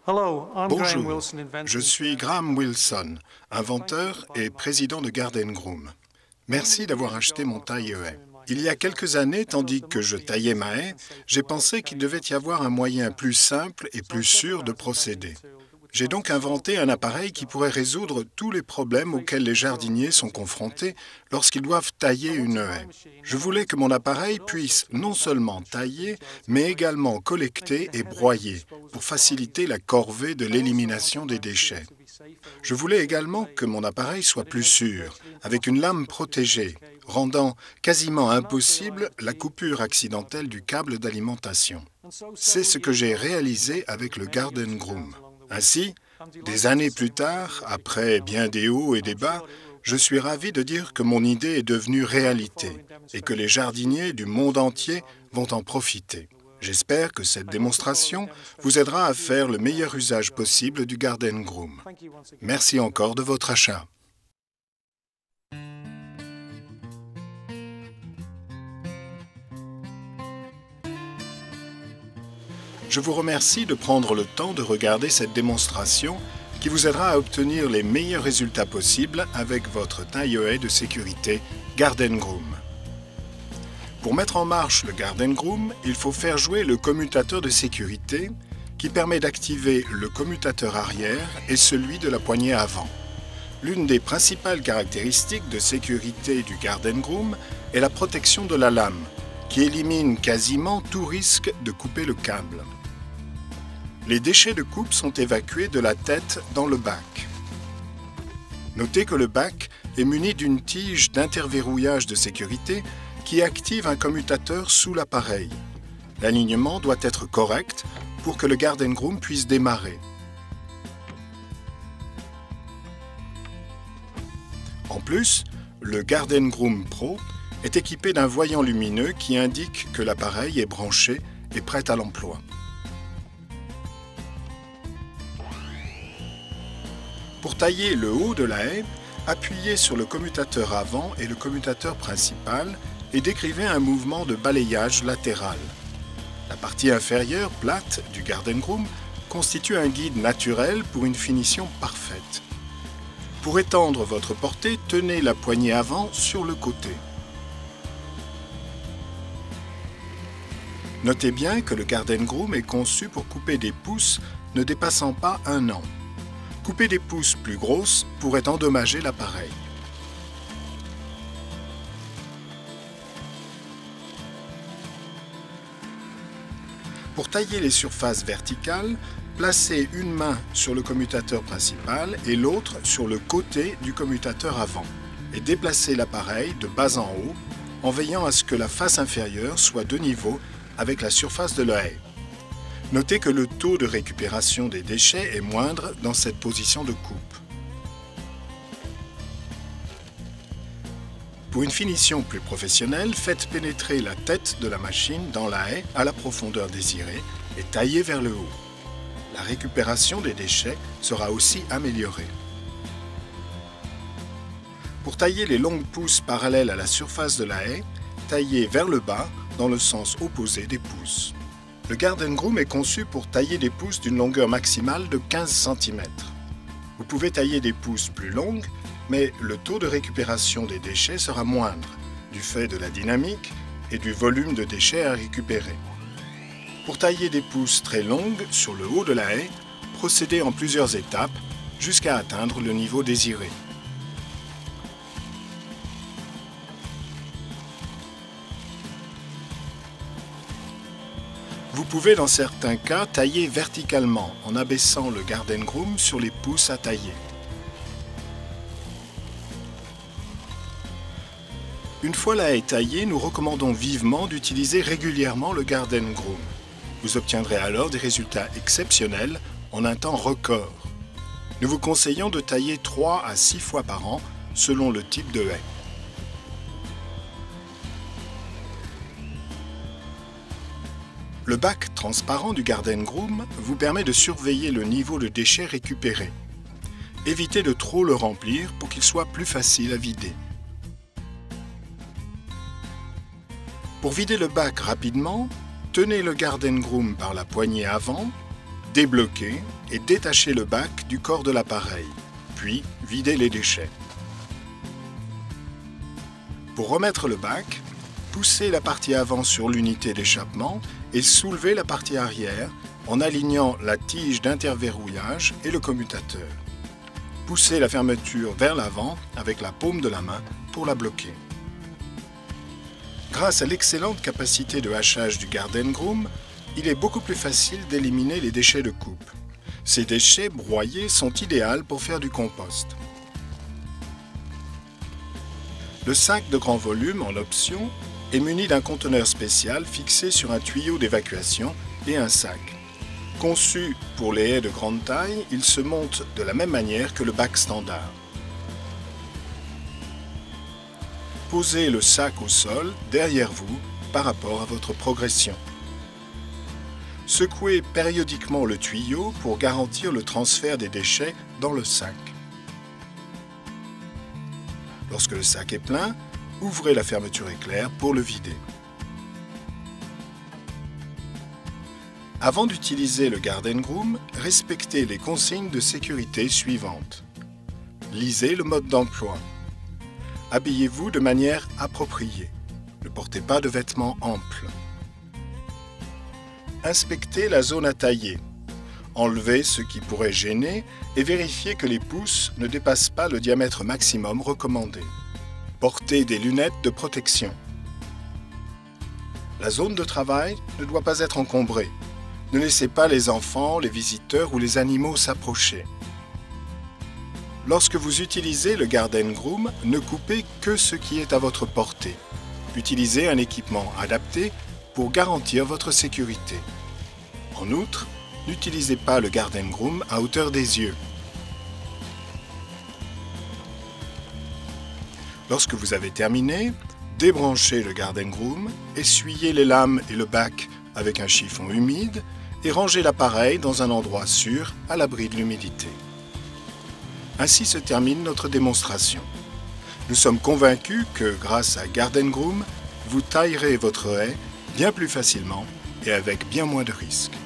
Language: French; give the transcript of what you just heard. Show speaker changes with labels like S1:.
S1: Bonjour, je suis Graham Wilson, inventeur et président de Garden Groom. Merci d'avoir acheté mon taille-haie. Il y a quelques années, tandis que je taillais ma haie, j'ai pensé qu'il devait y avoir un moyen plus simple et plus sûr de procéder. J'ai donc inventé un appareil qui pourrait résoudre tous les problèmes auxquels les jardiniers sont confrontés lorsqu'ils doivent tailler une haie. Je voulais que mon appareil puisse non seulement tailler, mais également collecter et broyer pour faciliter la corvée de l'élimination des déchets. Je voulais également que mon appareil soit plus sûr, avec une lame protégée, rendant quasiment impossible la coupure accidentelle du câble d'alimentation. C'est ce que j'ai réalisé avec le Garden Groom. Ainsi, des années plus tard, après bien des hauts et des bas, je suis ravi de dire que mon idée est devenue réalité et que les jardiniers du monde entier vont en profiter. J'espère que cette démonstration vous aidera à faire le meilleur usage possible du Garden Groom. Merci encore de votre achat. Je vous remercie de prendre le temps de regarder cette démonstration qui vous aidera à obtenir les meilleurs résultats possibles avec votre taille-haie de sécurité Garden Groom. Pour mettre en marche le Garden Groom, il faut faire jouer le commutateur de sécurité qui permet d'activer le commutateur arrière et celui de la poignée avant. L'une des principales caractéristiques de sécurité du Garden Groom est la protection de la lame, qui élimine quasiment tout risque de couper le câble. Les déchets de coupe sont évacués de la tête dans le bac. Notez que le bac est muni d'une tige d'interverrouillage de sécurité qui active un commutateur sous l'appareil. L'alignement doit être correct pour que le Garden Groom puisse démarrer. En plus, le Garden Groom Pro est équipé d'un voyant lumineux qui indique que l'appareil est branché et prêt à l'emploi. Pour tailler le haut de la haie, appuyez sur le commutateur avant et le commutateur principal et décrivez un mouvement de balayage latéral. La partie inférieure, plate, du Garden Groom constitue un guide naturel pour une finition parfaite. Pour étendre votre portée, tenez la poignée avant sur le côté. Notez bien que le Garden Groom est conçu pour couper des pousses ne dépassant pas 1 an. Couper des pousses plus grosses pourrait endommager l'appareil. Pour tailler les surfaces verticales, placez une main sur le commutateur principal et l'autre sur le côté du commutateur avant et déplacez l'appareil de bas en haut en veillant à ce que la face inférieure soit de niveau avec la surface de la haie. Notez que le taux de récupération des déchets est moindre dans cette position de coupe. Pour une finition plus professionnelle, faites pénétrer la tête de la machine dans la haie à la profondeur désirée et taillez vers le haut. La récupération des déchets sera aussi améliorée. Pour tailler les longues pousses parallèles à la surface de la haie, taillez vers le bas dans le sens opposé des pousses. Le Garden Groom est conçu pour tailler des pousses d'une longueur maximale de 15 cm. Vous pouvez tailler des pousses plus longues, mais le taux de récupération des déchets sera moindre, du fait de la dynamique et du volume de déchets à récupérer. Pour tailler des pousses très longues sur le haut de la haie, procédez en plusieurs étapes jusqu'à atteindre le niveau désiré. Vous pouvez dans certains cas tailler verticalement en abaissant le Garden Groom sur les pousses à tailler. Une fois la haie taillée, nous recommandons vivement d'utiliser régulièrement le Garden Groom. Vous obtiendrez alors des résultats exceptionnels en un temps record. Nous vous conseillons de tailler 3 à 6 fois par an selon le type de haie. Le bac transparent du Garden Groom vous permet de surveiller le niveau de déchets récupérés. Évitez de trop le remplir pour qu'il soit plus facile à vider. Pour vider le bac rapidement, tenez le Garden Groom par la poignée avant Débloquez et détachez le bac du corps de l'appareil, puis videz les déchets. Pour remettre le bac, poussez la partie avant sur l'unité d'échappement et soulevez la partie arrière en alignant la tige d'interverrouillage et le commutateur. Poussez la fermeture vers l'avant avec la paume de la main pour la bloquer. Grâce à l'excellente capacité de hachage du Garden Groom, il est beaucoup plus facile d'éliminer les déchets de coupe. Ces déchets broyés sont idéaux pour faire du compost. Le sac de grand volume, en option, est muni d'un conteneur spécial fixé sur un tuyau d'évacuation et un sac. Conçu pour les haies de grande taille, il se monte de la même manière que le bac standard. Posez le sac au sol, derrière vous, par rapport à votre progression. Secouez périodiquement le tuyau pour garantir le transfert des déchets dans le sac. Lorsque le sac est plein, ouvrez la fermeture éclair pour le vider. Avant d'utiliser le Garden Groom, respectez les consignes de sécurité suivantes. Lisez le mode d'emploi. Habillez-vous de manière appropriée. Ne portez pas de vêtements amples. Inspectez la zone à tailler. Enlevez ce qui pourrait gêner et vérifiez que les pouces ne dépassent pas le diamètre maximum recommandé. Portez des lunettes de protection. La zone de travail ne doit pas être encombrée. Ne laissez pas les enfants, les visiteurs ou les animaux s'approcher. Lorsque vous utilisez le Garden Groom, ne coupez que ce qui est à votre portée. Utilisez un équipement adapté pour garantir votre sécurité. En outre, n'utilisez pas le Garden Groom à hauteur des yeux. Lorsque vous avez terminé, débranchez le Garden Groom, essuyez les lames et le bac avec un chiffon humide et rangez l'appareil dans un endroit sûr à l'abri de l'humidité. Ainsi se termine notre démonstration. Nous sommes convaincus que, grâce à Garden Groom, vous taillerez votre haie bien plus facilement et avec bien moins de risques.